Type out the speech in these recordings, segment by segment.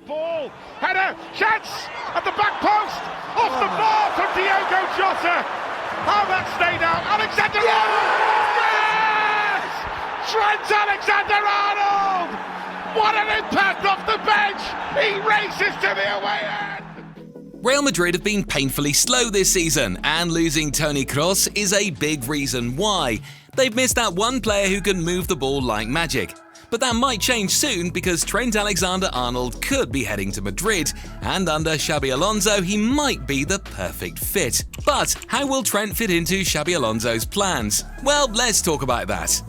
ball, header, chance at the back post, off the bar from Diogo Jota. Oh, that stayed out. Alexander-Arnold! Yes! Trent Alexander-Arnold! What an impact off the bench! He races to the away end. Real Madrid have been painfully slow this season, and losing Toni Kroos is a big reason why. They've missed that one player who can move the ball like magic. But that might change soon because Trent Alexander-Arnold could be heading to Madrid, and under Xabi Alonso he might be the perfect fit. But how will Trent fit into Xabi Alonso's plans? Well, let's talk about that.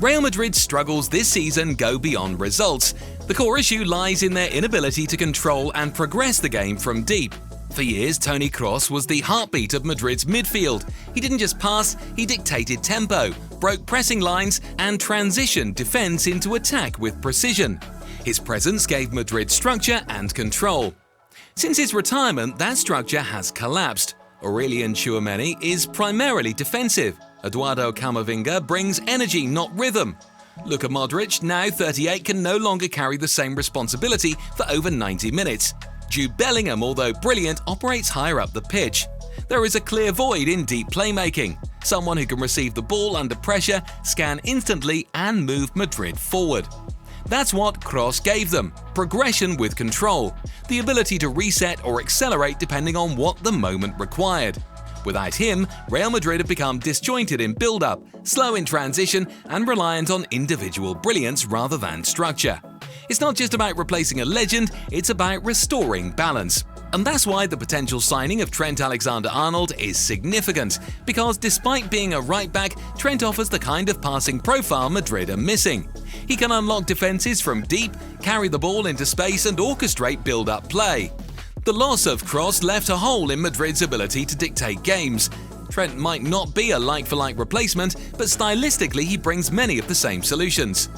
Real Madrid's struggles this season go beyond results. The core issue lies in their inability to control and progress the game from deep. For years, Toni Kroos was the heartbeat of Madrid's midfield. He didn't just pass, he dictated tempo, broke pressing lines, and transitioned defense into attack with precision. His presence gave Madrid structure and control. Since his retirement, that structure has collapsed. Aurelien Tchouameni is primarily defensive. Eduardo Camavinga brings energy, not rhythm. Luka Modric, now 38, can no longer carry the same responsibility for over 90 minutes. Jude Bellingham, although brilliant, operates higher up the pitch. There is a clear void in deep playmaking. Someone who can receive the ball under pressure, scan instantly, and move Madrid forward. That's what Kroos gave them: progression with control, the ability to reset or accelerate depending on what the moment required. Without him, Real Madrid have become disjointed in build-up, slow in transition, and reliant on individual brilliance rather than structure. It's not just about replacing a legend, it's about restoring balance. And that's why the potential signing of Trent Alexander-Arnold is significant, because despite being a right-back, Trent offers the kind of passing profile Madrid are missing. He can unlock defenses from deep, carry the ball into space, and orchestrate build-up play. The loss of Kroos left a hole in Madrid's ability to dictate games. Trent might not be a like-for-like replacement, but stylistically he brings many of the same solutions.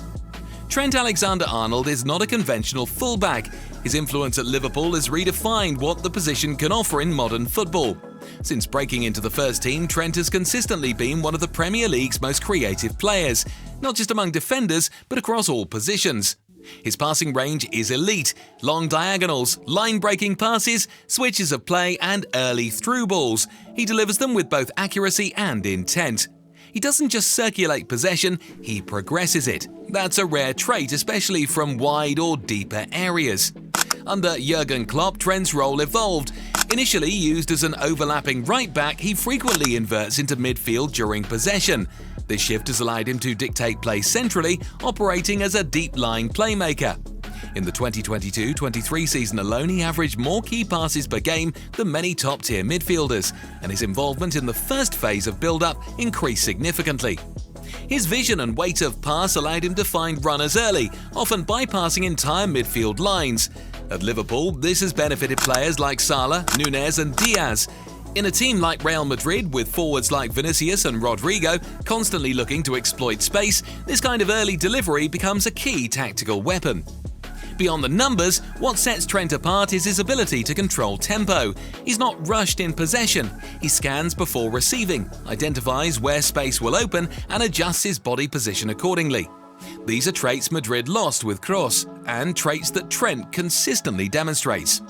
Trent Alexander-Arnold is not a conventional fullback. His influence at Liverpool has redefined what the position can offer in modern football. Since breaking into the first team, Trent has consistently been one of the Premier League's most creative players, not just among defenders, but across all positions. His passing range is elite: long diagonals, line-breaking passes, switches of play, and early through balls. He delivers them with both accuracy and intent. He doesn't just circulate possession, he progresses it. That's a rare trait, especially from wide or deeper areas. Under Jurgen Klopp, Trent's role evolved. Initially used as an overlapping right-back, he frequently inverts into midfield during possession. This shift has allowed him to dictate play centrally, operating as a deep-line playmaker. In the 2022-23 season alone, he averaged more key passes per game than many top-tier midfielders, and his involvement in the first phase of build-up increased significantly. His vision and weight of pass allowed him to find runners early, often bypassing entire midfield lines. At Liverpool, this has benefited players like Salah, Nunez, and Diaz. In a team like Real Madrid, with forwards like Vinicius and Rodrigo constantly looking to exploit space, this kind of early delivery becomes a key tactical weapon. Beyond the numbers, what sets Trent apart is his ability to control tempo. He's not rushed in possession. He scans before receiving, identifies where space will open, and adjusts his body position accordingly. These are traits Madrid lost with Kroos, and traits that Trent consistently demonstrates.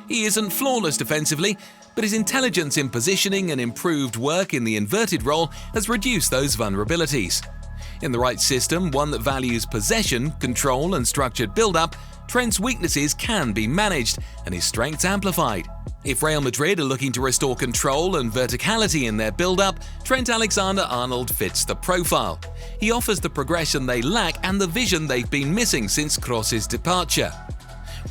He isn't flawless defensively, but his intelligence in positioning and improved work in the inverted role has reduced those vulnerabilities. In the right system, one that values possession, control, and structured build-up, Trent's weaknesses can be managed and his strengths amplified. If Real Madrid are looking to restore control and verticality in their build-up, Trent Alexander-Arnold fits the profile. He offers the progression they lack and the vision they've been missing since Kroos' departure.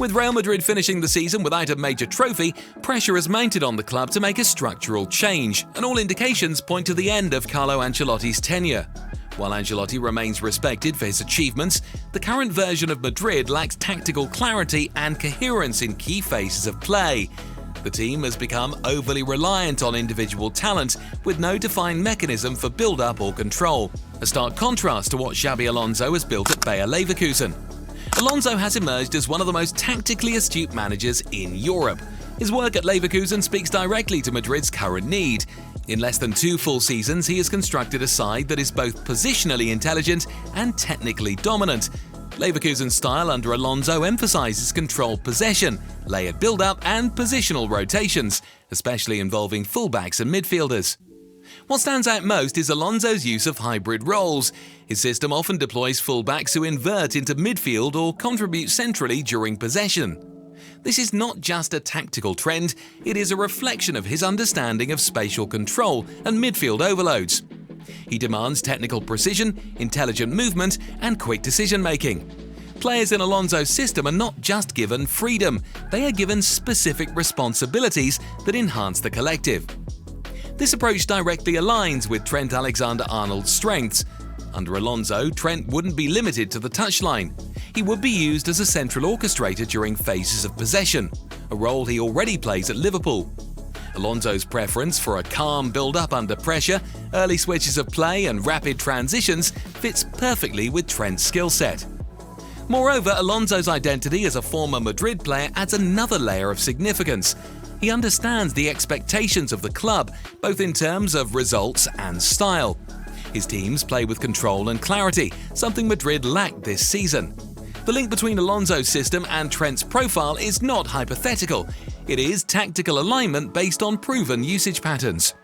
With Real Madrid finishing the season without a major trophy, pressure is mounted on the club to make a structural change, and all indications point to the end of Carlo Ancelotti's tenure. While Ancelotti remains respected for his achievements, the current version of Madrid lacks tactical clarity and coherence in key phases of play. The team has become overly reliant on individual talent, with no defined mechanism for build-up or control, a stark contrast to what Xabi Alonso has built at Bayer Leverkusen. Alonso has emerged as one of the most tactically astute managers in Europe. His work at Leverkusen speaks directly to Madrid's current need. In less than 2 full seasons, he has constructed a side that is both positionally intelligent and technically dominant. Leverkusen's style under Alonso emphasises controlled possession, layered build-up and positional rotations, especially involving fullbacks and midfielders. What stands out most is Alonso's use of hybrid roles. His system often deploys fullbacks who invert into midfield or contribute centrally during possession. This is not just a tactical trend, it is a reflection of his understanding of spatial control and midfield overloads. He demands technical precision, intelligent movement, and quick decision-making. Players in Alonso's system are not just given freedom, they are given specific responsibilities that enhance the collective. This approach directly aligns with Trent Alexander-Arnold's strengths. Under Alonso, Trent wouldn't be limited to the touchline. He would be used as a central orchestrator during phases of possession, a role he already plays at Liverpool. Alonso's preference for a calm build-up under pressure, early switches of play and rapid transitions fits perfectly with Trent's skill set. Moreover, Alonso's identity as a former Madrid player adds another layer of significance. He understands the expectations of the club, both in terms of results and style. His teams play with control and clarity, something Madrid lacked this season. The link between Alonso's system and Trent's profile is not hypothetical. It is tactical alignment based on proven usage patterns.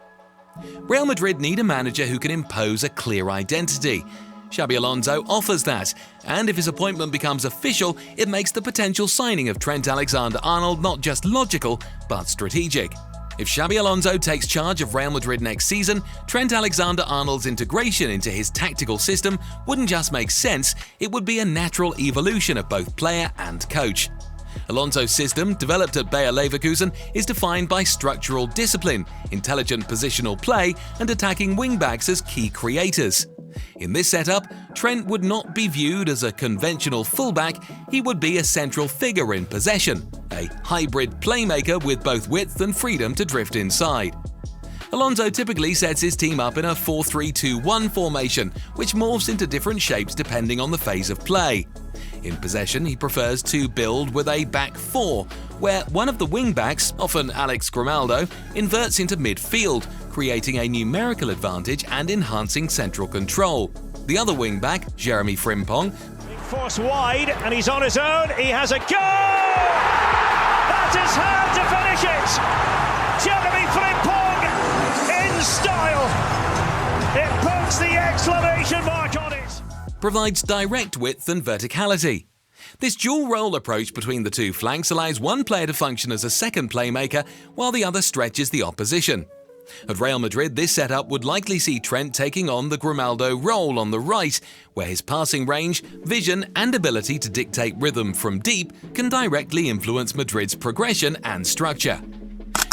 Real Madrid need a manager who can impose a clear identity. Xabi Alonso offers that, and if his appointment becomes official, it makes the potential signing of Trent Alexander-Arnold not just logical, but strategic. If Xabi Alonso takes charge of Real Madrid next season, Trent Alexander-Arnold's integration into his tactical system wouldn't just make sense, it would be a natural evolution of both player and coach. Alonso's system, developed at Bayer Leverkusen, is defined by structural discipline, intelligent positional play, and attacking wingbacks as key creators. In this setup, Trent would not be viewed as a conventional fullback, he would be a central figure in possession, a hybrid playmaker with both width and freedom to drift inside. Alonso typically sets his team up in a 4-3-2-1 formation, which morphs into different shapes depending on the phase of play. In possession, he prefers to build with a back four, where one of the wing-backs, often Alex Grimaldo, inverts into midfield, creating a numerical advantage and enhancing central control. The other wing-back, Jeremy Frimpong, force wide, and he's on his own, he has a goal! That is how to finish it! Jeremy Frimpong in style! It puts the exclamation mark on it! provides direct width and verticality. This dual-role approach between the two flanks allows one player to function as a second playmaker while the other stretches the opposition. At Real Madrid, this setup would likely see Trent taking on the Grimaldo role on the right, where his passing range, vision and ability to dictate rhythm from deep can directly influence Madrid's progression and structure.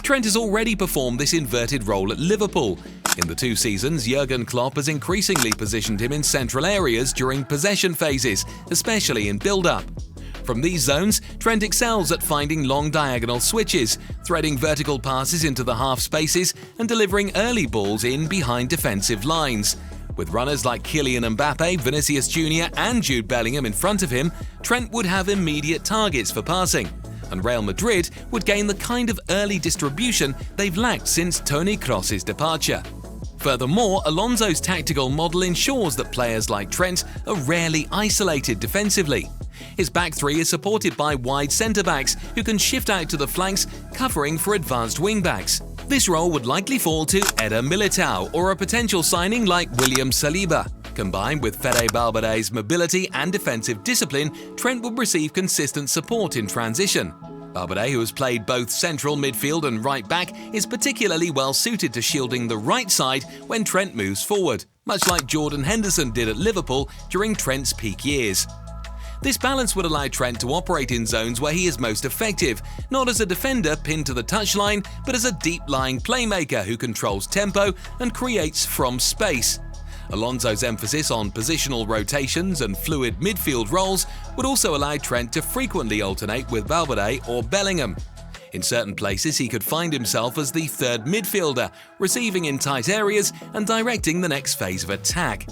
Trent has already performed this inverted role at Liverpool. In the 2 seasons, Jurgen Klopp has increasingly positioned him in central areas during possession phases, especially in build-up. From these zones, Trent excels at finding long diagonal switches, threading vertical passes into the half spaces and delivering early balls in behind defensive lines. With runners like Kylian Mbappe, Vinicius Jr. and Jude Bellingham in front of him, Trent would have immediate targets for passing, and Real Madrid would gain the kind of early distribution they've lacked since Toni Kroos's departure. Furthermore, Alonso's tactical model ensures that players like Trent are rarely isolated defensively. His back three is supported by wide centre-backs who can shift out to the flanks, covering for advanced wing-backs. This role would likely fall to Eder Militao or a potential signing like William Saliba. Combined with Fede Valverde's mobility and defensive discipline, Trent would receive consistent support in transition. Valverde, who has played both central midfield and right back, is particularly well suited to shielding the right side when Trent moves forward, much like Jordan Henderson did at Liverpool during Trent's peak years. This balance would allow Trent to operate in zones where he is most effective, not as a defender pinned to the touchline, but as a deep-lying playmaker who controls tempo and creates from space. Alonso's emphasis on positional rotations and fluid midfield roles would also allow Trent to frequently alternate with Valverde or Bellingham. In certain places, he could find himself as the third midfielder, receiving in tight areas and directing the next phase of attack.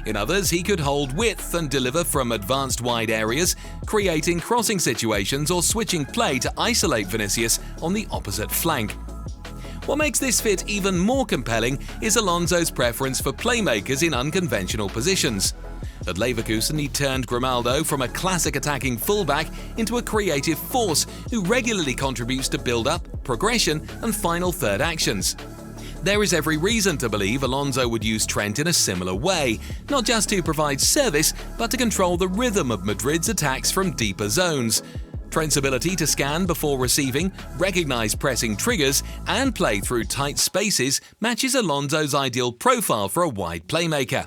In others, he could hold width and deliver from advanced wide areas, creating crossing situations or switching play to isolate Vinicius on the opposite flank. What makes this fit even more compelling is Alonso's preference for playmakers in unconventional positions. At Leverkusen, he turned Grimaldo from a classic attacking fullback into a creative force who regularly contributes to build-up, progression and final third actions. There is every reason to believe Alonso would use Trent in a similar way, not just to provide service, but to control the rhythm of Madrid's attacks from deeper zones. Trent's ability to scan before receiving, recognize pressing triggers, and play through tight spaces matches Alonso's ideal profile for a wide playmaker.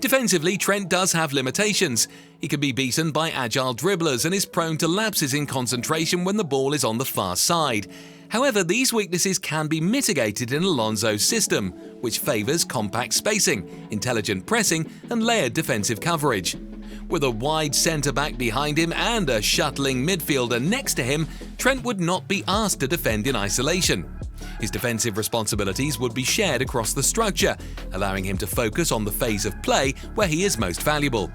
Defensively, Trent does have limitations. He can be beaten by agile dribblers and is prone to lapses in concentration when the ball is on the far side. However, these weaknesses can be mitigated in Alonso's system, which favours compact spacing, intelligent pressing and layered defensive coverage. With a wide centre-back behind him and a shuttling midfielder next to him, Trent would not be asked to defend in isolation. His defensive responsibilities would be shared across the structure, allowing him to focus on the phase of play where he is most valuable.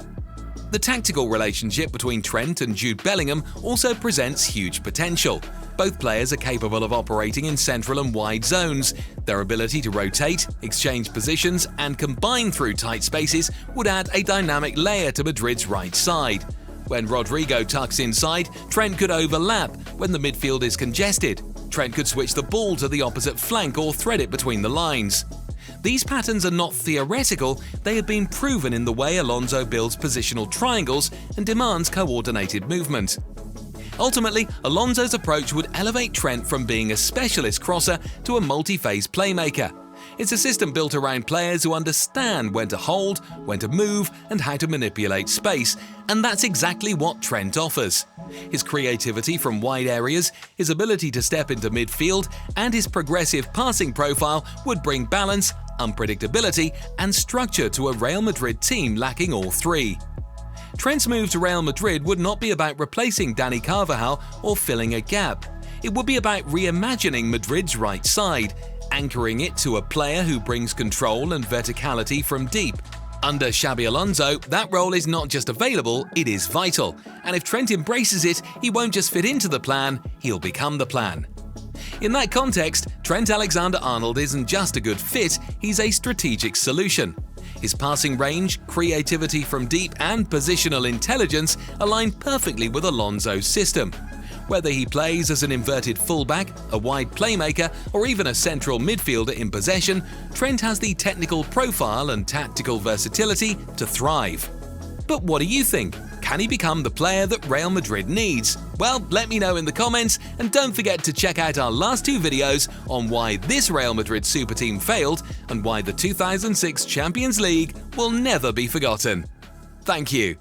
The tactical relationship between Trent and Jude Bellingham also presents huge potential. Both players are capable of operating in central and wide zones. Their ability to rotate, exchange positions, and combine through tight spaces would add a dynamic layer to Madrid's right side. When Rodrigo tucks inside, Trent could overlap when the midfield is congested. Trent could switch the ball to the opposite flank or thread it between the lines. These patterns are not theoretical, they have been proven in the way Alonso builds positional triangles and demands coordinated movement. Ultimately, Alonso's approach would elevate Trent from being a specialist crosser to a multi-phase playmaker. It's a system built around players who understand when to hold, when to move, and how to manipulate space, and that's exactly what Trent offers. His creativity from wide areas, his ability to step into midfield, and his progressive passing profile would bring balance, unpredictability, and structure to a Real Madrid team lacking all three. Trent's move to Real Madrid would not be about replacing Dani Carvajal or filling a gap. It would be about reimagining Madrid's right side, anchoring it to a player who brings control and verticality from deep. Under Xabi Alonso, that role is not just available, it is vital. And if Trent embraces it, he won't just fit into the plan, he'll become the plan. In that context, Trent Alexander-Arnold isn't just a good fit, he's a strategic solution. His passing range, creativity from deep, and positional intelligence align perfectly with Alonso's system. Whether he plays as an inverted fullback, a wide playmaker, or even a central midfielder in possession, Trent has the technical profile and tactical versatility to thrive. But what do you think? Can he become the player that Real Madrid needs? Well, let me know in the comments, and don't forget to check out our last two videos on why this Real Madrid super team failed and why the 2006 Champions League will never be forgotten. Thank you.